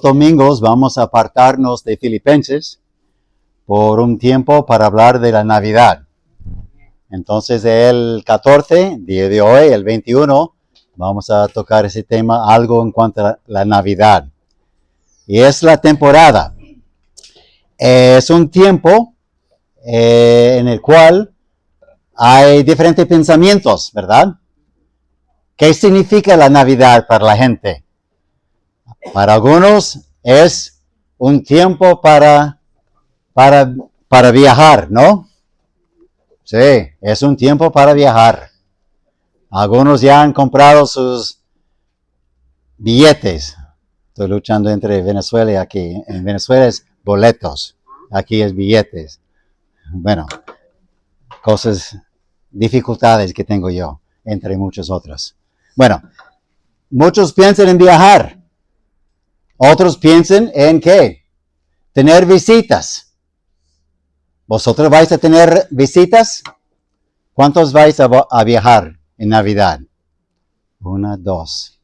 Domingos vamos a apartarnos de Filipenses por un tiempo para hablar de la Navidad. Entonces el 14, día de hoy, el 21, vamos a tocar ese tema, algo en cuanto a la Navidad. Y es la temporada. Es un tiempo en el cual hay diferentes pensamientos, ¿verdad? ¿Qué significa la Navidad para la gente? Para algunos es un tiempo para viajar, ¿no? Sí, es un tiempo para viajar. Algunos ya han comprado sus billetes. Estoy luchando entre Venezuela y aquí. En Venezuela es boletos, aquí es billetes. Bueno, dificultades que tengo yo, entre muchas otras. Bueno, muchos piensan en viajar. Otros piensan en ¿qué? Tener visitas. ¿Vosotros vais a tener visitas? ¿Cuántos vais a viajar en Navidad? 1, 2,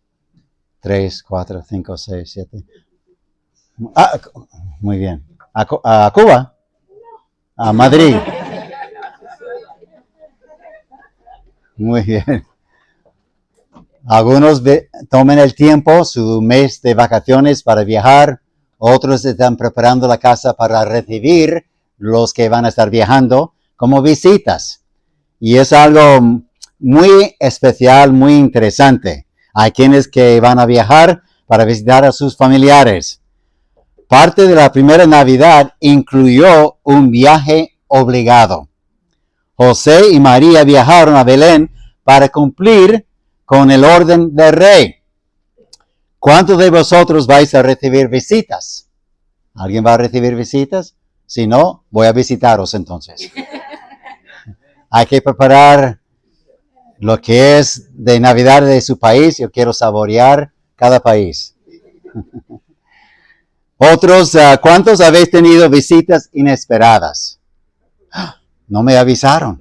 3, 4, 5, 6, 7. Muy bien. ¿A Cuba? A Madrid. Muy bien. Algunos toman el tiempo, su mes de vacaciones para viajar. Otros están preparando la casa para recibir los que van a estar viajando como visitas. Y es algo muy especial, muy interesante. Hay quienes que van a viajar para visitar a sus familiares. Parte de la primera Navidad incluyó un viaje obligado. José y María viajaron a Belén para cumplir con el orden del rey. ¿Cuántos de vosotros vais a recibir visitas? ¿Alguien va a recibir visitas? Si no, voy a visitaros entonces. Hay que preparar lo que es de Navidad de su país. Yo quiero saborear cada país. Otros, ¿cuántos habéis tenido visitas inesperadas? No me avisaron.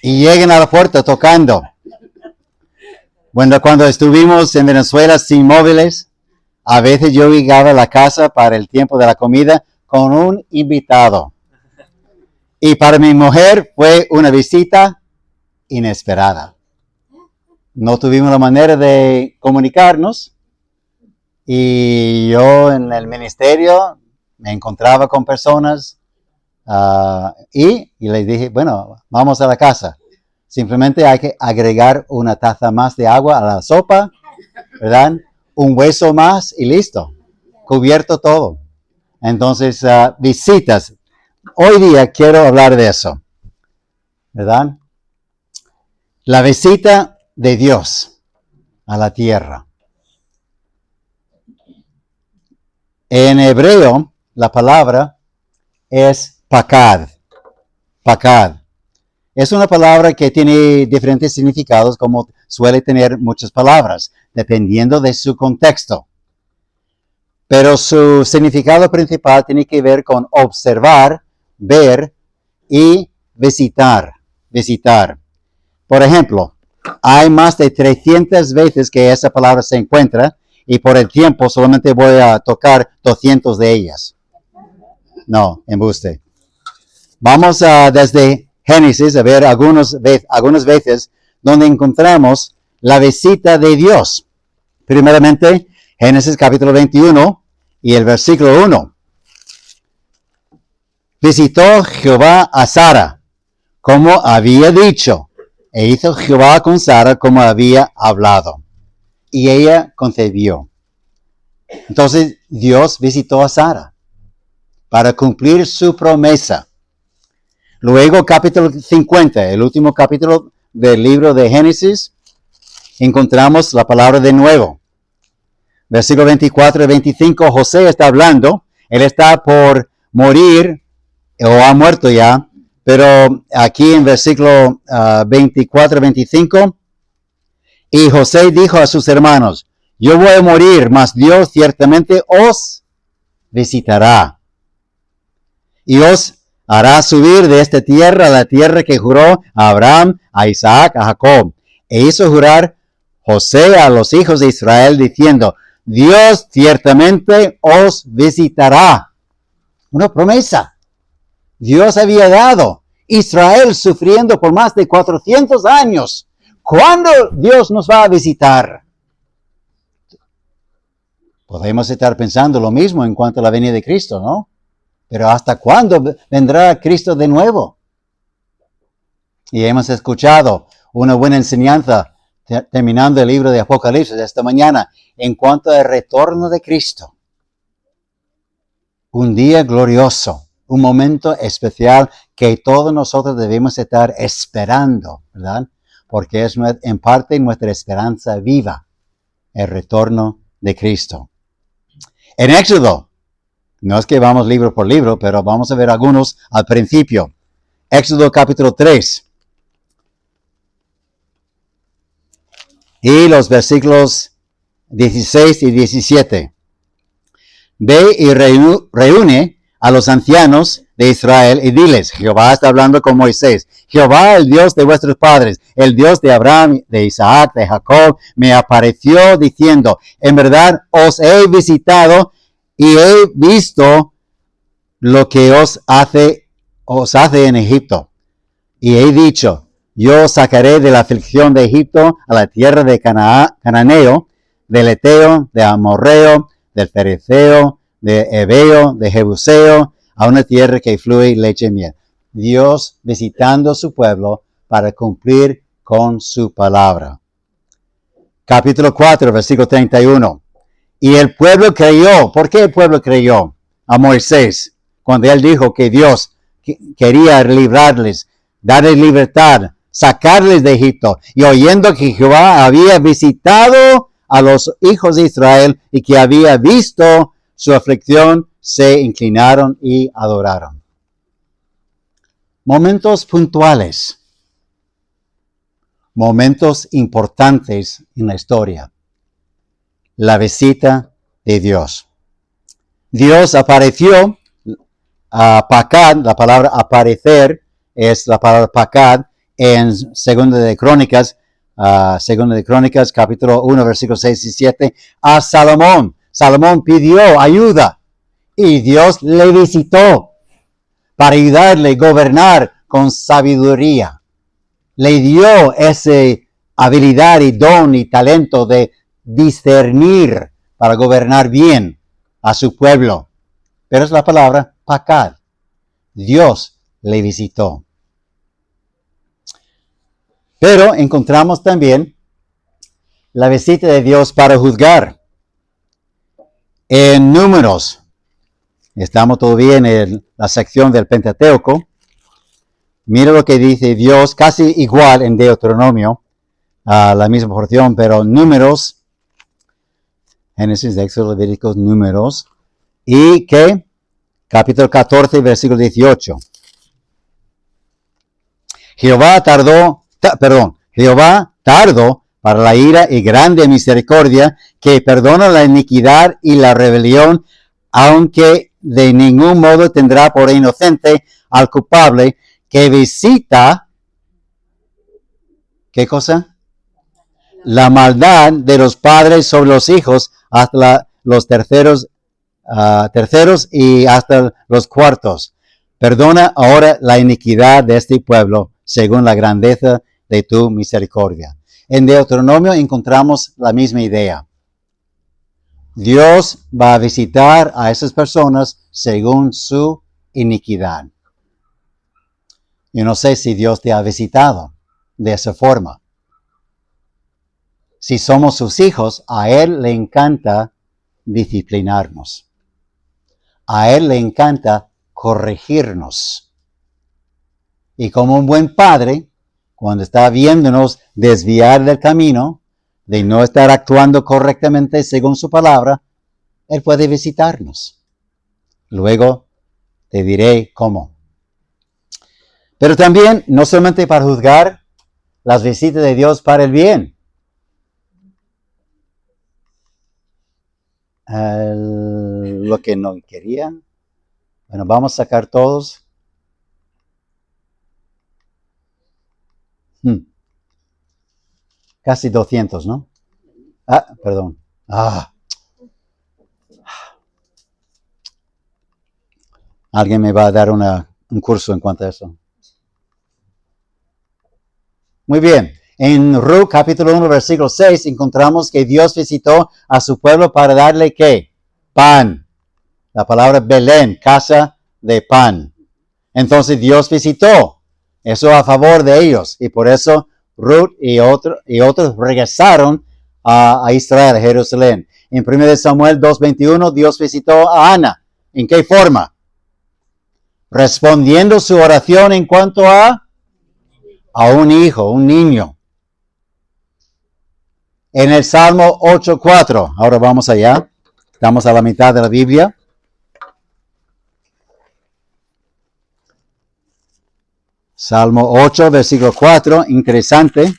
Y llegan a la puerta tocando. Bueno, cuando estuvimos en Venezuela sin móviles, a veces yo llegaba a la casa para el tiempo de la comida con un invitado. Y para mi mujer fue una visita inesperada. No tuvimos la manera de comunicarnos. Y yo en el ministerio me encontraba con personas y les dije, bueno, vamos a la casa. Simplemente hay que agregar una taza más de agua a la sopa, ¿verdad? Un hueso más y listo. Cubierto todo. Entonces, visitas. Hoy día quiero hablar de eso, ¿verdad? La visita de Dios a la tierra. En hebreo, la palabra es pakad. Pakad. Es una palabra que tiene diferentes significados, como suele tener muchas palabras, dependiendo de su contexto. Pero su significado principal tiene que ver con observar, ver y visitar. Visitar. Por ejemplo, hay más de 300 veces que esa palabra se encuentra y por el tiempo solamente voy a tocar 200 de ellas. No, embuste. Vamos desde Génesis a ver algunas veces donde encontramos la visita de Dios. Primeramente, Génesis capítulo 21 y el versículo 1. Visitó Jehová a Sara, como había dicho, e hizo Jehová con Sara como había hablado. Y ella concebió. Entonces, Dios visitó a Sara para cumplir su promesa. Luego, capítulo 50, el último capítulo del libro de Génesis, encontramos la palabra de nuevo. Versículo 24 y 25, José está hablando. Él está por morir, o ha muerto ya, pero aquí en versículo 24 y 25, y José dijo a sus hermanos, yo voy a morir, mas Dios ciertamente os visitará. Y os hará subir de esta tierra a la tierra que juró a Abraham, a Isaac, a Jacob. E hizo jurar José a los hijos de Israel diciendo, Dios ciertamente os visitará. Una promesa. Dios había dado. Israel sufriendo por más de 400 años. ¿Cuándo Dios nos va a visitar? Podemos estar pensando lo mismo en cuanto a la venida de Cristo, ¿no? Pero ¿hasta cuándo vendrá Cristo de nuevo? Y hemos escuchado una buena enseñanza terminando el libro de Apocalipsis esta mañana en cuanto al retorno de Cristo. Un día glorioso, un momento especial que todos nosotros debemos estar esperando, ¿verdad? Porque es en parte nuestra esperanza viva, el retorno de Cristo. En Éxodo, no es que vamos libro por libro, pero vamos a ver algunos al principio. Éxodo capítulo 3. Y los versículos 16 y 17. Ve y reúne a los ancianos de Israel y diles, Jehová está hablando con Moisés, Jehová, el Dios de vuestros padres, el Dios de Abraham, de Isaac, de Jacob, me apareció diciendo, en verdad os he visitado y he visto lo que os hace en Egipto. Y he dicho, yo os sacaré de la aflicción de Egipto a la tierra de Cananeo, del Eteo, de Amorreo, del Fereceo, de Ebeo, de Jebuseo, a una tierra que fluye leche y miel. Dios visitando su pueblo para cumplir con su palabra. Capítulo 4, versículo 31. Y el pueblo creyó. ¿Por qué el pueblo creyó a Moisés? Cuando él dijo que Dios quería librarles, darles libertad, sacarles de Egipto. Y oyendo que Jehová había visitado a los hijos de Israel y que había visto su aflicción, se inclinaron y adoraron. Momentos puntuales. Momentos importantes en la historia. La visita de Dios. Dios apareció a Pacad, la palabra aparecer es la palabra Pacad, en Segunda de Crónicas capítulo 1, versículos 6 y 7, a Salomón. Salomón pidió ayuda y Dios le visitó para ayudarle a gobernar con sabiduría. Le dio esa habilidad y don y talento de discernir para gobernar bien a su pueblo. Pero es la palabra Pacad. Dios le visitó. Pero encontramos también la visita de Dios para juzgar. En Números, estamos todavía en la sección del Pentateuco. Mira lo que dice Dios, casi igual en Deuteronomio, la misma porción, pero Números, Génesis, Éxodo, Levíticos, Números, y que capítulo 14, versículo 18. Jehová tardó para la ira y grande misericordia, que perdona la iniquidad y la rebelión, aunque de ningún modo tendrá por inocente al culpable, que visita, ¿qué cosa? La maldad de los padres sobre los hijos hasta los terceros y hasta los cuartos. Perdona ahora la iniquidad de este pueblo, según la grandeza de tu misericordia. En Deuteronomio encontramos la misma idea. Dios va a visitar a esas personas según su iniquidad. Yo no sé si Dios te ha visitado de esa forma. Si somos sus hijos, a Él le encanta disciplinarnos. A Él le encanta corregirnos. Y como un buen padre, cuando está viéndonos desviar del camino, de no estar actuando correctamente según su palabra, Él puede visitarnos. Luego te diré cómo. Pero también, no solamente para juzgar, las visitas de Dios para el bien. Lo que no quería. Bueno, vamos a sacar todos. Casi 200, ¿no? Perdón. ¿Alguien me va a dar un curso en cuanto a eso? Muy bien. En Ruth capítulo 1 versículo 6 encontramos que Dios visitó a su pueblo para darle ¿qué? Pan. La palabra Belén, casa de pan. Entonces Dios visitó. Eso a favor de ellos. Y por eso Ruth y otros regresaron a Israel, a Jerusalén. En 1 Samuel 2:21 Dios visitó a Ana. ¿En qué forma? Respondiendo su oración en cuanto a un hijo, un niño. En el Salmo 8:4, ahora vamos allá, estamos a la mitad de la Biblia. Salmo 8, versículo 4, interesante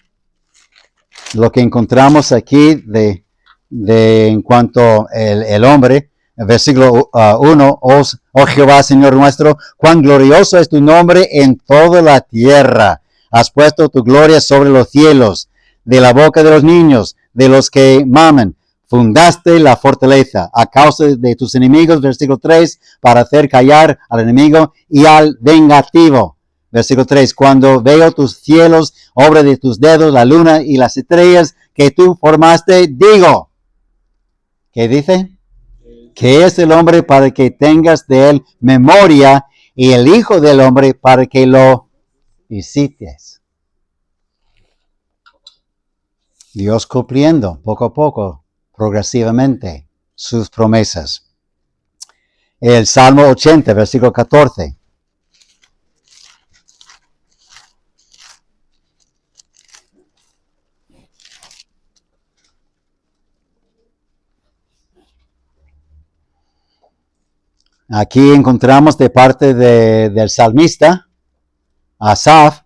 lo que encontramos aquí de en cuanto el hombre. Versículo 1, oh Jehová, Señor nuestro, cuán glorioso es tu nombre en toda la tierra. Has puesto tu gloria sobre los cielos, de la boca de los niños, de los que maman. Fundaste la fortaleza a causa de tus enemigos, versículo 3, para hacer callar al enemigo y al vengativo. Versículo 3, cuando veo tus cielos, obra de tus dedos, la luna y las estrellas que tú formaste, digo. ¿Qué dice? Que es el hombre para que tengas de él memoria y el hijo del hombre para que lo visites. Dios cumpliendo poco a poco, progresivamente, sus promesas. El Salmo 80, versículo 14. Aquí encontramos de parte del salmista, Asaf,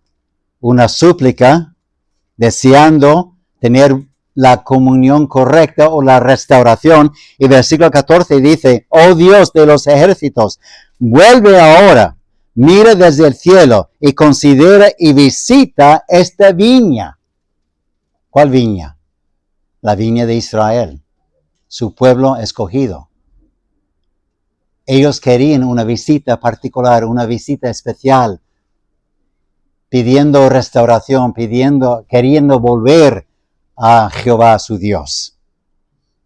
una súplica deseando tener la comunión correcta o la restauración. Y versículo 14 dice, oh Dios de los ejércitos, vuelve ahora, mira desde el cielo y considera y visita esta viña. ¿Cuál viña? La viña de Israel, su pueblo escogido. Ellos querían una visita particular, una visita especial, pidiendo restauración, queriendo volver a Jehová su Dios.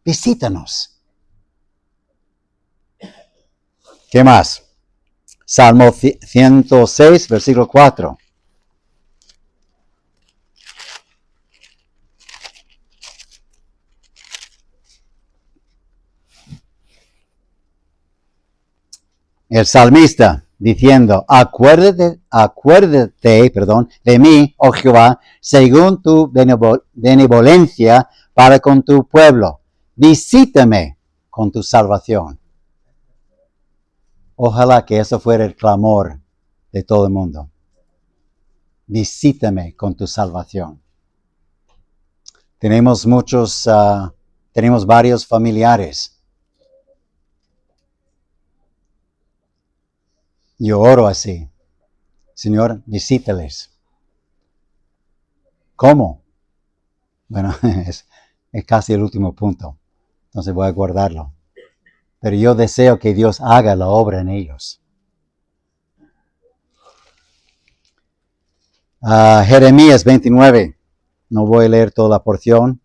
Visítanos. ¿Qué más? Salmo 106, versículo 4. El salmista diciendo, acuérdate, de mí, oh Jehová, según tu benevolencia para con tu pueblo. Visítame con tu salvación. Ojalá que eso fuera el clamor de todo el mundo. Visítame con tu salvación. Tenemos varios familiares. Yo oro así. Señor, visítales. ¿Cómo? Bueno, es casi el último punto. Entonces voy a guardarlo. Pero yo deseo que Dios haga la obra en ellos. Jeremías 29. No voy a leer toda la porción.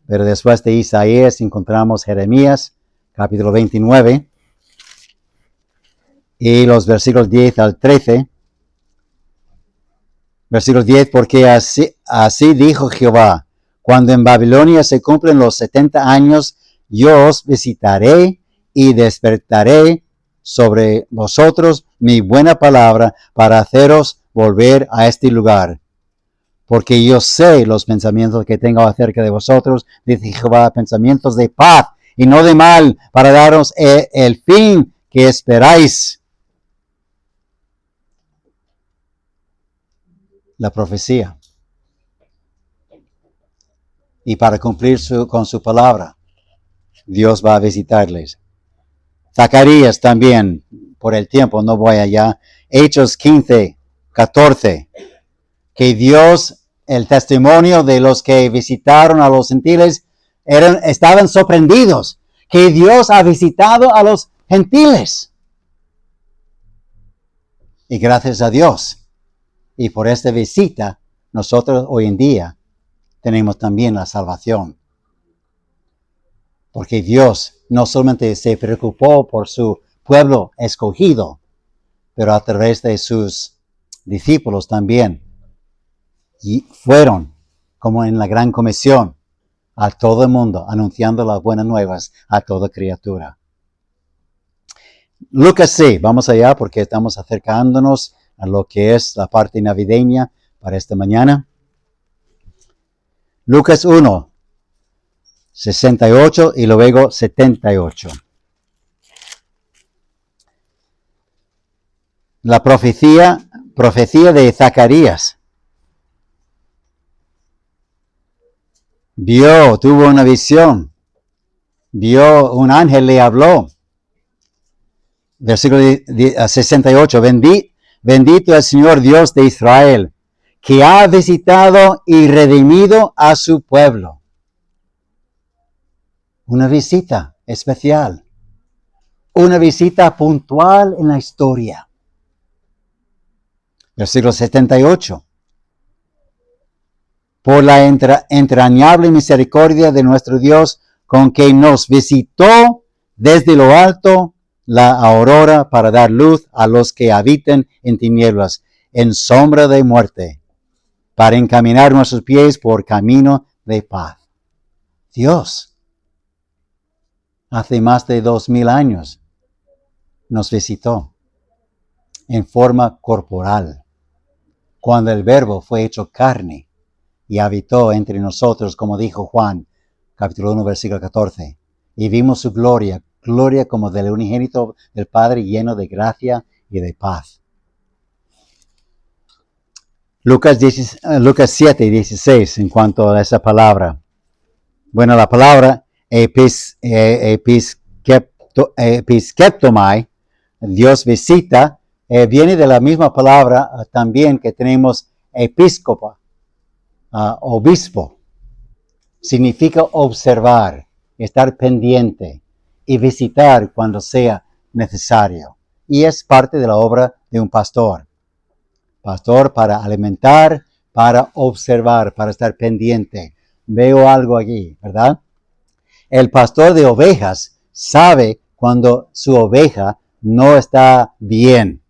Pero después de Isaías encontramos Jeremías, capítulo 29. Y los versículos 10 al 13. Versículo 10, porque así dijo Jehová, cuando en Babilonia se cumplen los 70 años, yo os visitaré y despertaré sobre vosotros mi buena palabra para haceros volver a este lugar. Porque yo sé los pensamientos que tengo acerca de vosotros, dice Jehová, pensamientos de paz y no de mal, para daros el fin que esperáis. La profecía. Y para cumplir con su palabra, Dios va a visitarles. Zacarías también, por el tiempo, no voy allá. Hechos 15, 14. Que Dios, el testimonio de los que visitaron a los gentiles, estaban sorprendidos. Que Dios ha visitado a los gentiles. Y gracias a Dios. Y por esta visita, nosotros hoy en día tenemos también la salvación. Porque Dios no solamente se preocupó por su pueblo escogido, pero a través de sus discípulos también. Y fueron, como en la gran comisión, a todo el mundo, anunciando las buenas nuevas a toda criatura. Lucas sí, vamos allá porque estamos acercándonos a lo que es la parte navideña para esta mañana. Lucas 1, 68 y luego 78. La profecía de Zacarías. Tuvo una visión, un ángel le habló. Versículo 68, bendito el Señor Dios de Israel, que ha visitado y redimido a su pueblo. Una visita especial, una visita puntual en la historia. Versículo 78. Por la entrañable misericordia de nuestro Dios, con que nos visitó desde lo alto la aurora para dar luz a los que habitan en tinieblas, en sombra de muerte, para encaminar nuestros pies por camino de paz. Dios, hace más de 2000 años, nos visitó en forma corporal, cuando el Verbo fue hecho carne y habitó entre nosotros, como dijo Juan, capítulo 1, versículo 14. Y vimos su gloria, gloria como del unigénito del Padre, lleno de gracia y de paz. Lucas 7, 16, en cuanto a esa palabra. Bueno, la palabra episkeptomai, Dios visita, viene de la misma palabra también que tenemos episcopa, obispo. Significa observar, estar pendiente y visitar cuando sea necesario. Y es parte de la obra de un pastor. Pastor para alimentar, para observar, para estar pendiente. Veo algo allí, ¿verdad? El pastor de ovejas sabe cuando su oveja no está bien.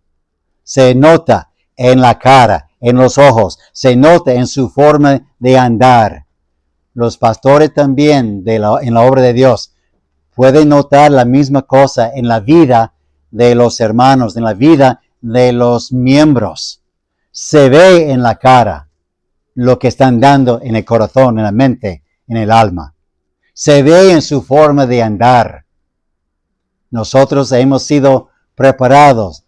Se nota en la cara, en los ojos, se nota en su forma de andar. Los pastores también en la obra de Dios pueden notar la misma cosa en la vida de los hermanos, en la vida de los miembros. Se ve en la cara lo que están dando en el corazón, en la mente, en el alma. Se ve en su forma de andar. Nosotros hemos sido preparados,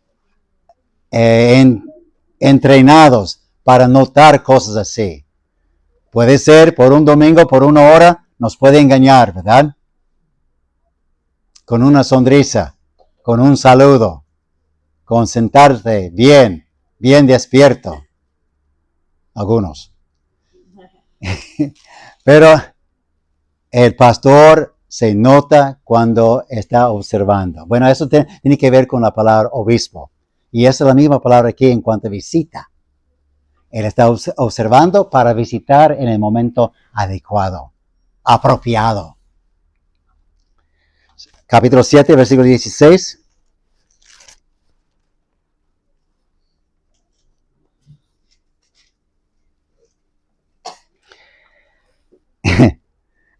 entrenados para notar cosas así. Puede ser por un domingo, por una hora, nos puede engañar, ¿verdad? Con una sonrisa, con un saludo, con sentarte bien despierto. Algunos. Pero el pastor se nota cuando está observando. Bueno, eso tiene que ver con la palabra obispo. Y esa es la misma palabra aquí en cuanto a visita. Él está observando para visitar en el momento adecuado, apropiado. Capítulo 7, versículo 16.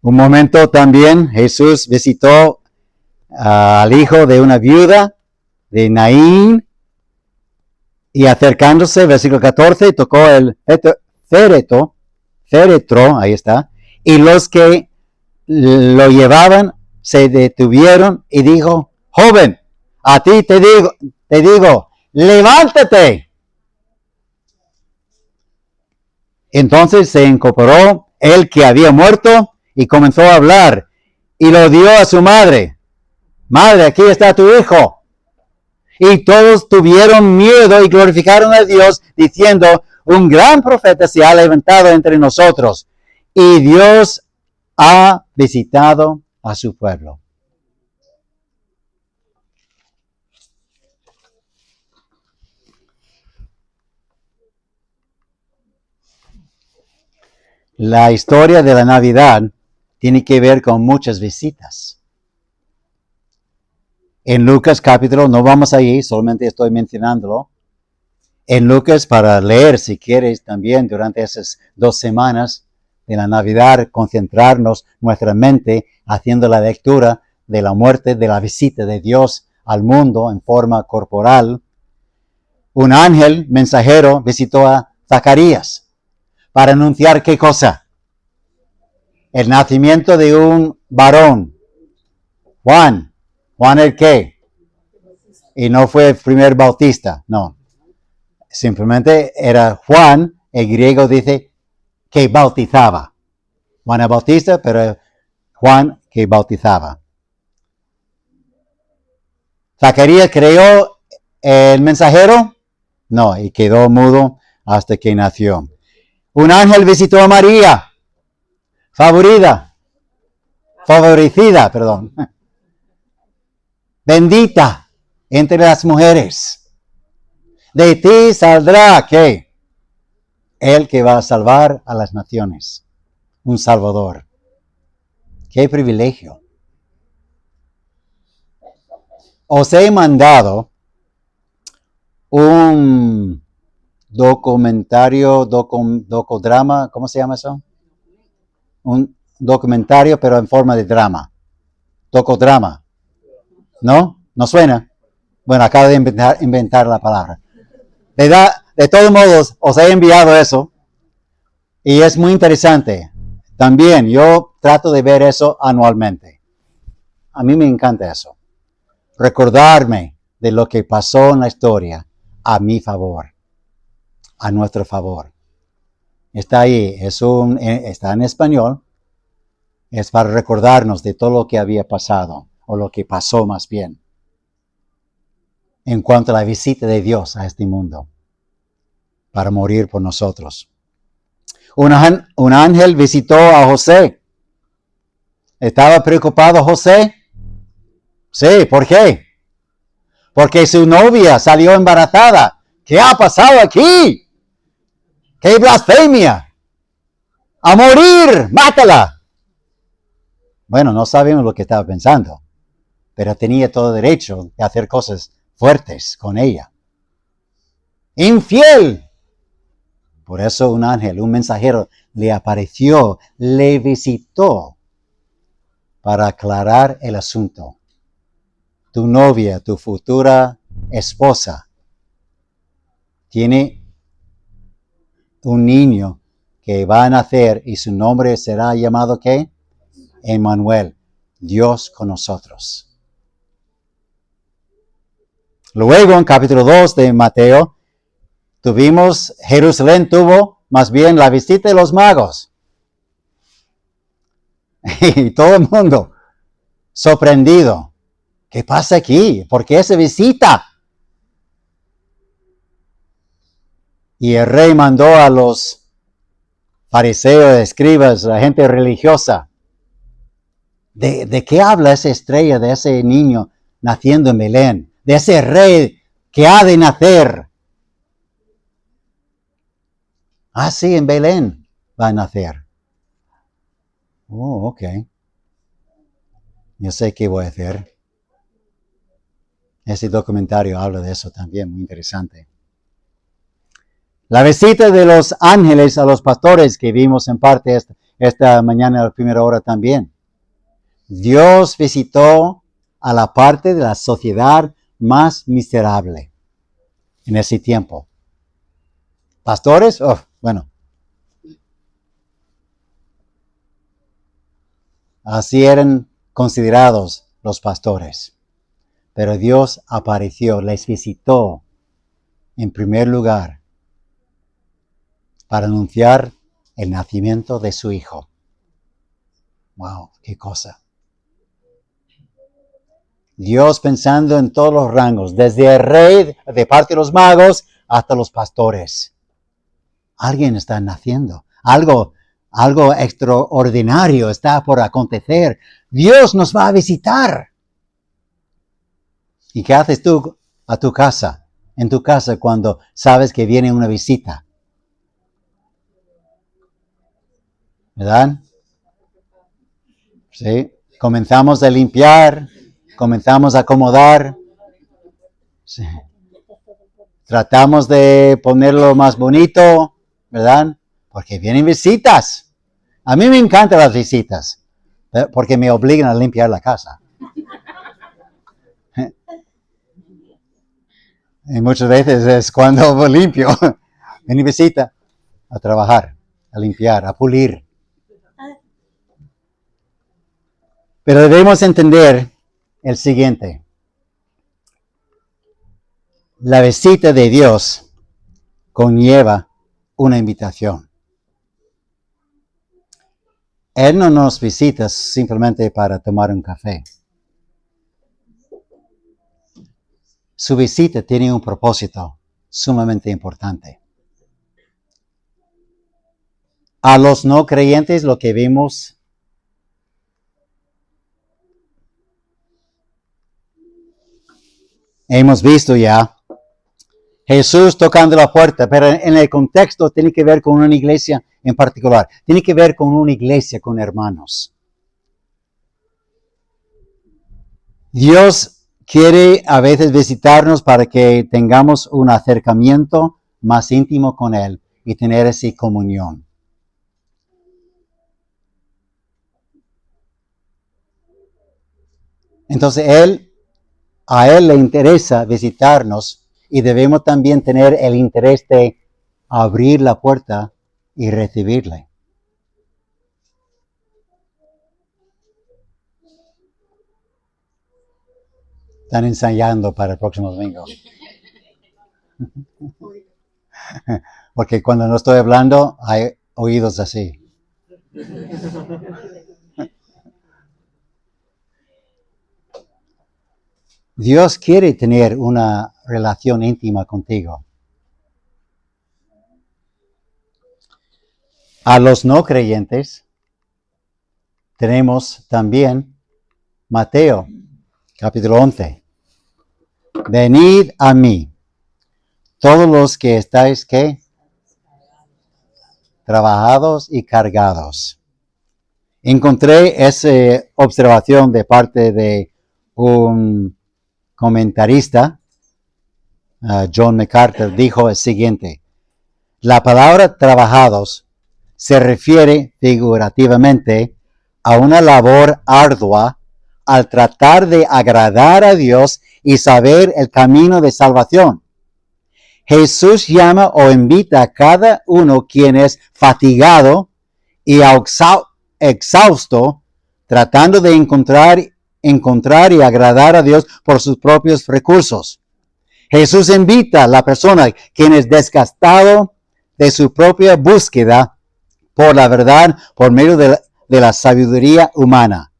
Un momento también Jesús visitó al hijo de una viuda de Naín y acercándose, versículo 14, tocó el féretro, ahí está, y los que lo llevaban se detuvieron y dijo, joven, a ti te digo, levántate. Entonces se incorporó el que había muerto y comenzó a hablar y lo dio a su madre. Madre, aquí está tu hijo. Y todos tuvieron miedo y glorificaron a Dios diciendo, un gran profeta se ha levantado entre nosotros y Dios ha visitado a su pueblo. La historia de la Navidad tiene que ver con muchas visitas. En Lucas capítulo, no vamos allí, solamente estoy mencionándolo. En Lucas, para leer si quieres también durante esas 2 semanas de la Navidad, concentrarnos nuestra mente haciendo la lectura de la muerte, de la visita de Dios al mundo en forma corporal. Un ángel mensajero visitó a Zacarías para anunciar ¿qué cosa? El nacimiento de un varón. Juan. ¿Juan el qué? Y no fue el primer bautista, no. Simplemente era Juan, el griego dice que bautizaba. Juan el Bautista, pero Juan que bautizaba. ¿Zacarías creyó el mensajero? No, y quedó mudo hasta que nació. Un ángel visitó a María, favorecida, bendita entre las mujeres. De ti saldrá, ¿qué? El que va a salvar a las naciones. Un Salvador. ¡Qué privilegio! Os he mandado un documentario, docodrama, ¿cómo se llama eso? Un documentario, pero en forma de drama. Docodrama. ¿No? ¿No suena? Bueno, acabo de inventar la palabra. De todos modos, os he enviado eso. Y es muy interesante. También yo trato de ver eso anualmente. A mí me encanta eso. Recordarme de lo que pasó en la historia a mi favor, a nuestro favor. Está ahí, está en español. Es para recordarnos de todo lo que había pasado, o lo que pasó más bien, en cuanto a la visita de Dios a este mundo, para morir por nosotros. Un ángel visitó a José. ¿Estaba preocupado José? Sí, ¿por qué? Porque su novia salió embarazada. ¿Qué ha pasado aquí? ¡Qué blasfemia! ¡A morir! ¡Mátala! Bueno, no sabemos lo que estaba pensando, pero tenía todo derecho de hacer cosas fuertes con ella. ¡Infiel! Por eso un ángel, un mensajero, le apareció, le visitó para aclarar el asunto. Tu novia, tu futura esposa, tiene un niño que va a nacer y su nombre será llamado ¿qué? Emmanuel, Dios con nosotros. Luego en capítulo 2 de Mateo, Jerusalén tuvo más bien la visita de los magos. Y todo el mundo sorprendido. ¿Qué pasa aquí? ¿Por qué se visita? Y el rey mandó a los fariseos, escribas, la gente religiosa. ¿De qué habla esa estrella de ese niño naciendo en Belén? De ese rey que ha de nacer. Ah, sí, en Belén va a nacer. Oh, ok. Yo sé qué voy a hacer. Ese documentario habla de eso también, muy interesante. La visita de los ángeles a los pastores que vimos en parte esta mañana a la primera hora también. Dios visitó a la parte de la sociedad más miserable en ese tiempo. ¿Pastores? Oh, bueno. Así eran considerados los pastores. Pero Dios apareció, les visitó en primer lugar para anunciar el nacimiento de su hijo. ¡Wow! ¡Qué cosa! Dios pensando en todos los rangos, desde el rey, de parte de los magos, hasta los pastores. Alguien está naciendo. Algo extraordinario está por acontecer. Dios nos va a visitar. ¿Y qué haces tú en tu casa, cuando sabes que viene una visita? ¿verdad? Sí. Comenzamos a limpiar, comenzamos a acomodar. Sí. Tratamos de ponerlo más bonito, ¿verdad? Porque vienen visitas. A mí me encantan las visitas, porque me obligan a limpiar la casa. Y muchas veces es cuando limpio. Viene visita a trabajar, a limpiar, a pulir. Pero debemos entender el siguiente. La visita de Dios conlleva una invitación. Él no nos visita simplemente para tomar un café. Su visita tiene un propósito sumamente importante. A los no creyentes, lo que vimos hemos visto ya Jesús tocando la puerta, pero en el contexto tiene que ver con una iglesia en particular. Tiene que ver con una iglesia con hermanos. Dios quiere a veces visitarnos para que tengamos un acercamiento más íntimo con Él y tener esa comunión. Entonces a Él le interesa visitarnos y debemos también tener el interés de abrir la puerta y recibirle. Están ensayando para el próximo domingo. Porque cuando no estoy hablando, hay oídos así. Dios quiere tener una relación íntima contigo. A los no creyentes tenemos también Mateo, capítulo 11. Venid a mí, todos los que estáis, ¿qué? Trabajados y cargados. Encontré esa observación de parte de un comentarista, John MacArthur, dijo el siguiente: la palabra trabajados se refiere figurativamente a una labor ardua al tratar de agradar a Dios y saber el camino de salvación. Jesús llama o invita a cada uno quien es fatigado y exhausto, tratando de encontrar y agradar a Dios por sus propios recursos. Jesús invita a la persona quien es desgastado de su propia búsqueda por la verdad por medio de la sabiduría humana,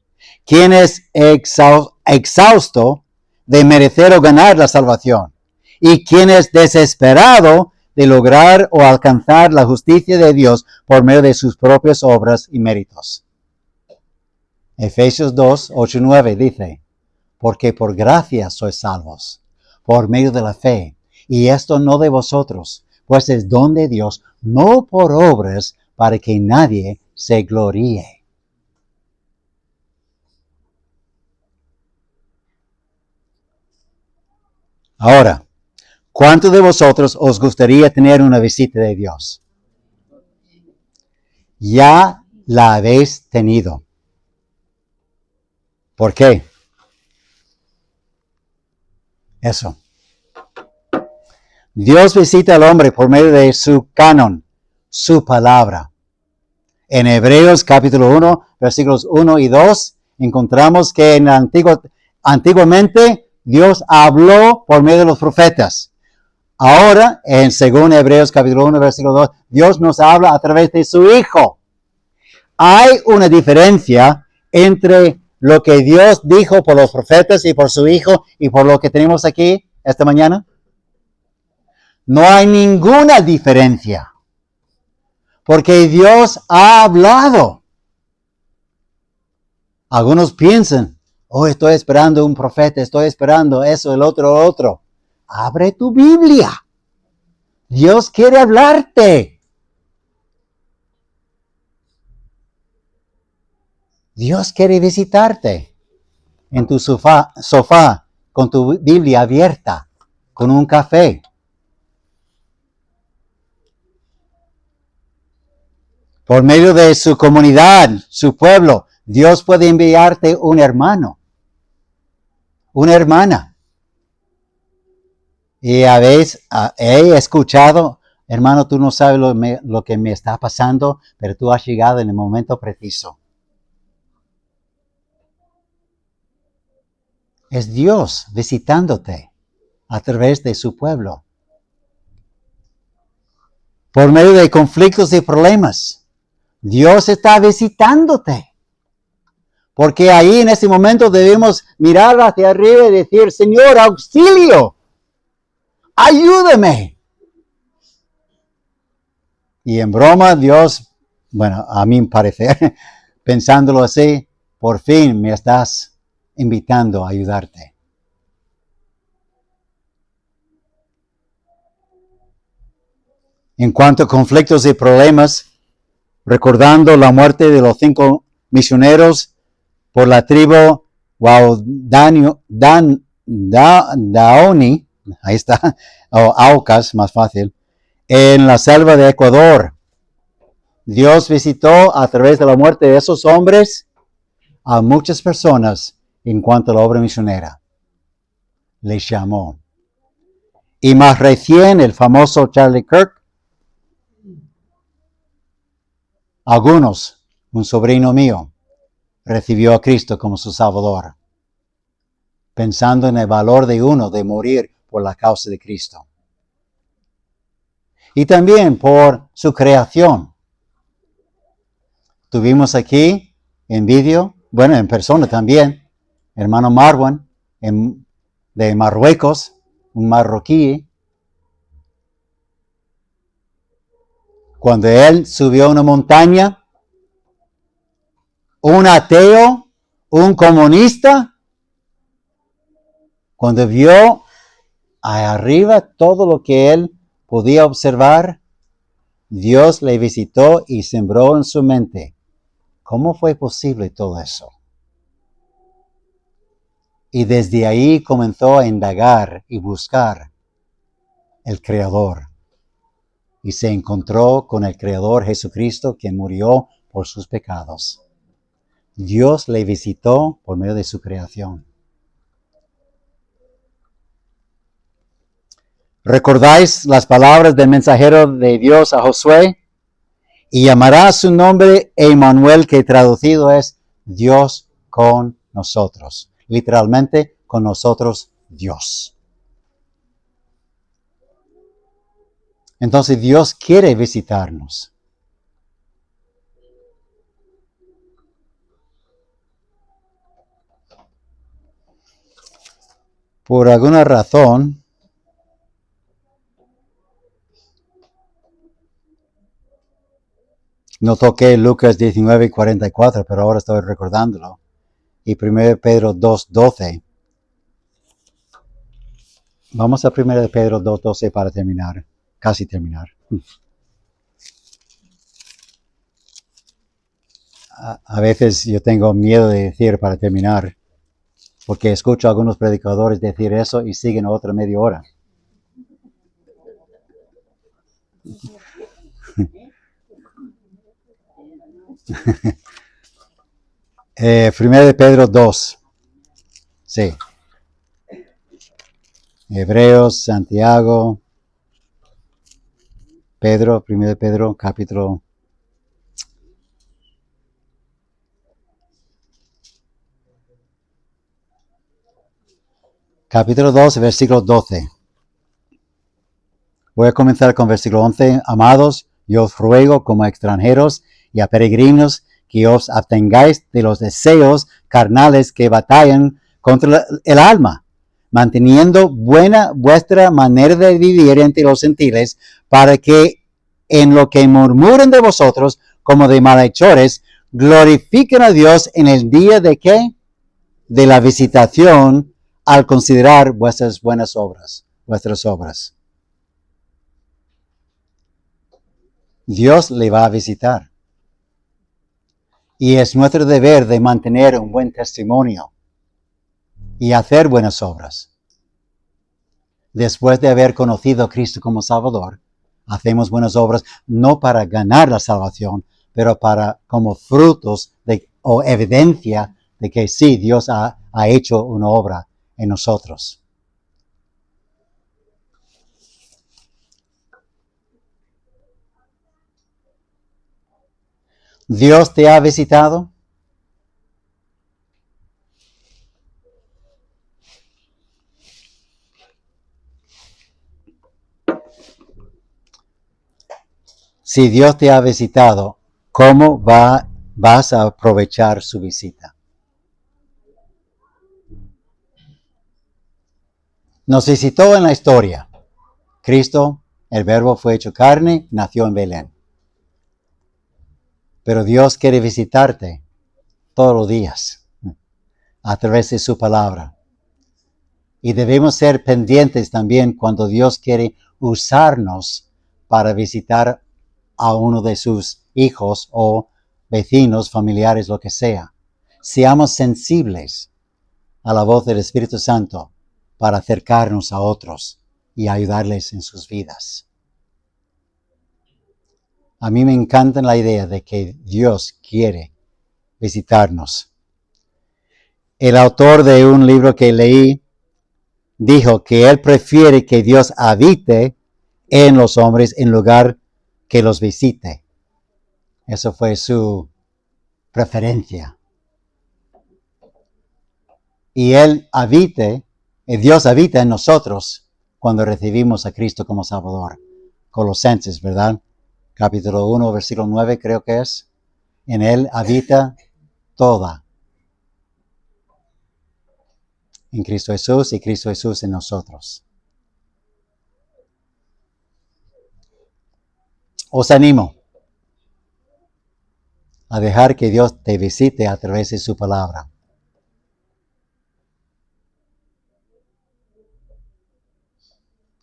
quien es exhausto de merecer o ganar la salvación, y quien es desesperado de lograr o alcanzar la justicia de Dios por medio de sus propias obras y méritos. Efesios 2, 8 y 9 dice: porque por gracia sois salvos, por medio de la fe, y esto no de vosotros, pues es don de Dios, no por obras, para que nadie se gloríe. Ahora, ¿cuántos de vosotros os gustaría tener una visita de Dios? Ya la habéis tenido. ¿Por qué? Eso. Dios visita al hombre por medio de su canon, su palabra. En Hebreos capítulo 1, versículos 1 y 2, encontramos que antiguamente Dios habló por medio de los profetas. Ahora, según Hebreos capítulo 1, versículo 2, Dios nos habla a través de su Hijo. Hay una diferencia entre lo que Dios dijo por los profetas y por su Hijo y por lo que tenemos aquí esta mañana. No hay ninguna diferencia. Porque Dios ha hablado. Algunos piensan: oh, estoy esperando un profeta, estoy esperando eso, el otro. Abre tu Biblia. Dios quiere hablarte. Dios quiere visitarte en tu sofá con tu Biblia abierta, con un café. Por medio de su comunidad, su pueblo, Dios puede enviarte un hermano, una hermana. Y a veces he escuchado, hermano, tú no sabes lo que me está pasando, pero tú has llegado en el momento preciso. Es Dios visitándote a través de su pueblo. Por medio de conflictos y problemas, Dios está visitándote. Porque ahí en ese momento debemos mirar hacia arriba y decir, Señor, auxilio, ayúdame. Y en broma, Dios, bueno, a mi parecer, pensándolo así, por fin me estás invitando a ayudarte. En cuanto a conflictos y problemas, recordando la muerte de los 5 misioneros por la tribu Daoni, ahí está, o Aucas, más fácil, en la selva de Ecuador. Dios visitó a través de la muerte de esos hombres a muchas personas en cuanto a la obra misionera. Les llamó. Y más recién, el famoso Charlie Kirk, algunos, un sobrino mío, recibió a Cristo como su Salvador, pensando en el valor de uno de morir por la causa de Cristo. Y también por su creación. Tuvimos aquí en vídeo, bueno, en persona también, hermano Marwan, de Marruecos, un marroquí. Cuando él subió a una montaña, un ateo, un comunista, cuando vio arriba todo lo que él podía observar, Dios le visitó y sembró en su mente. ¿Cómo fue posible todo eso? Y desde ahí comenzó a indagar y buscar el Creador. Y se encontró con el Creador Jesucristo, que murió por sus pecados. Dios le visitó por medio de su creación. ¿Recordáis las palabras del mensajero de Dios a Josué? Y llamará su nombre Emmanuel, que traducido es Dios con nosotros. Literalmente, con nosotros Dios. Entonces Dios quiere visitarnos. Por alguna razón, no toqué Lucas 19:44, pero ahora estoy recordándolo. Y 1 Pedro 2:12. Vamos a 1 Pedro 2:12 para terminar, casi terminar. A veces yo tengo miedo de decir para terminar, porque escucho a algunos predicadores decir eso y siguen otra media hora. Primero de Pedro 2. Sí. Hebreos, Santiago, Pedro, 1 Pedro, capítulo 2, versículo 12. Voy a comenzar con versículo 11. Amados, yo os ruego como extranjeros y a peregrinos que os abstengáis de los deseos carnales que batallan contra el alma, manteniendo buena vuestra manera de vivir entre los gentiles, para que en lo que murmuren de vosotros como de malhechores, glorifiquen a Dios en el día de ¿qué? De la visitación, al considerar vuestras buenas obras, vuestras obras. Dios le va a visitar. Y es nuestro deber de mantener un buen testimonio y hacer buenas obras. Después de haber conocido a Cristo como Salvador, hacemos buenas obras no para ganar la salvación, pero para como frutos o evidencia de que sí, Dios ha hecho una obra en nosotros. ¿Dios te ha visitado? Si Dios te ha visitado, ¿cómo vas a aprovechar su visita? Nos visitó en la historia. Cristo, el Verbo fue hecho carne, nació en Belén. Pero Dios quiere visitarte todos los días a través de su palabra. Y debemos ser pendientes también cuando Dios quiere usarnos para visitar a uno de sus hijos o vecinos, familiares, lo que sea. Seamos sensibles a la voz del Espíritu Santo para acercarnos a otros y ayudarles en sus vidas. A mí me encanta la idea de que Dios quiere visitarnos. El autor de un libro que leí dijo que él prefiere que Dios habite en los hombres en lugar que los visite. Eso fue su preferencia. Y Dios habita en nosotros cuando recibimos a Cristo como Salvador. Colosenses, ¿verdad? Capítulo 1, versículo 9 creo que es. En Él habita toda. En Cristo Jesús y Cristo Jesús en nosotros. Os animo a dejar que Dios te visite a través de su palabra.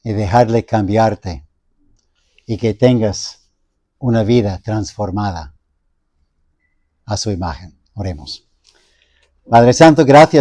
Y dejarle cambiarte y que tengas una vida transformada a su imagen. Oremos. Padre Santo, gracias